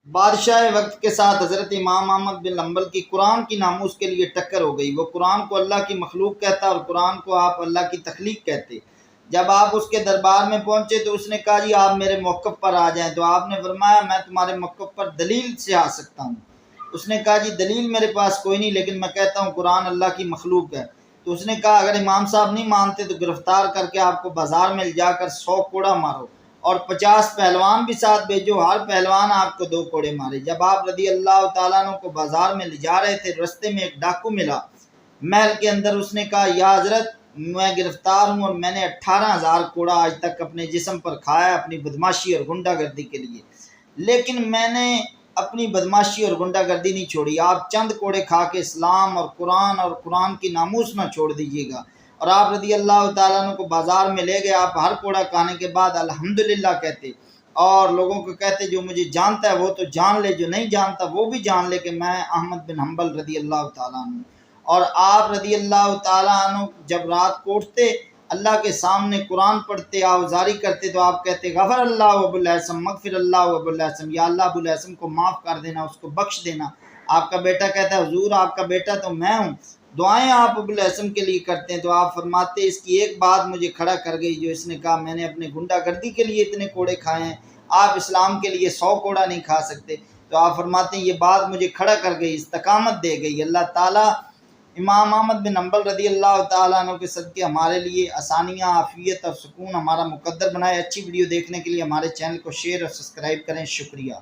بادشاہ وقت کے ساتھ حضرت امام احمد بن حنبل کی قرآن کی ناموس کے لیے ٹکر ہو گئی۔ وہ قرآن کو اللہ کی مخلوق کہتا اور قرآن کو آپ اللہ کی تخلیق کہتے۔ جب آپ اس کے دربار میں پہنچے تو اس نے کہا جی آپ میرے موقف پر آ جائیں، تو آپ نے فرمایا میں تمہارے موقف پر دلیل سے آ سکتا ہوں۔ اس نے کہا جی دلیل میرے پاس کوئی نہیں، لیکن میں کہتا ہوں قرآن اللہ کی مخلوق ہے۔ تو اس نے کہا اگر امام صاحب نہیں مانتے تو گرفتار کر کے آپ کو بازار میں جا کر 100 کوڑا مارو اور 50 پہلوان بھی ساتھ بھیجو، ہر پہلوان آپ کو 2 کوڑے مارے۔ جب آپ رضی اللہ تعالیٰ عنہ کو بازار میں لے جا رہے تھے، رستے میں ایک ڈاکو ملا محل کے اندر۔ اس نے کہا یا حضرت میں گرفتار ہوں اور میں نے 18,000 کوڑا آج تک اپنے جسم پر کھایا اپنی بدماشی اور غنڈہ گردی کے لیے، لیکن میں نے اپنی بدماشی اور غنڈہ گردی نہیں چھوڑی۔ آپ چند کوڑے کھا کے اسلام اور قرآن کی ناموس نہ چھوڑ دیجیے گا۔ اور آپ رضی اللہ تعالیٰ عنہ کو بازار میں لے گئے۔ آپ ہر کوڑا کھانے کے بعد الحمدللہ کہتے اور لوگوں کو کہتے جو مجھے جانتا ہے وہ تو جان لے، جو نہیں جانتا وہ بھی جان لے کہ میں احمد بن حنبل رضی اللہ تعالیٰ عنہ۔ اور آپ رضی اللہ تعالیٰ عنہ جب رات کو اٹھتے اللہ کے سامنے قرآن پڑھتے آوزاری کرتے تو آپ کہتے غفر اللہ ابو الہیثم مغفر اللہ ابو الہیثم، یا اللہ ابو الہیثم کو معاف کر دینا، اس کو بخش دینا۔ آپ کا بیٹا کہتا ہے حضور آپ کا بیٹا تو میں ہوں، دعائیں آپ ابو الہیثم کے لیے کرتے ہیں۔ تو آپ فرماتے اس کی ایک بات مجھے کھڑا کر گئی، جو اس نے کہا میں نے اپنے غنڈہ گردی کے لیے اتنے کوڑے کھائے ہیں، آپ اسلام کے لیے 100 کوڑا نہیں کھا سکتے۔ تو آپ فرماتے ہیں یہ بات مجھے کھڑا کر گئی، استقامت دے گئی۔ اللہ تعالیٰ امام احمد بن حنبل رضی اللہ تعالیٰ عنہ کے صدقے ہمارے لیے آسانیاں، عافیت اور سکون ہمارا مقدر بنائے۔ اچھی ویڈیو دیکھنے کے لیے ہمارے چینل کو شیئر اور سبسکرائب کریں۔ شکریہ۔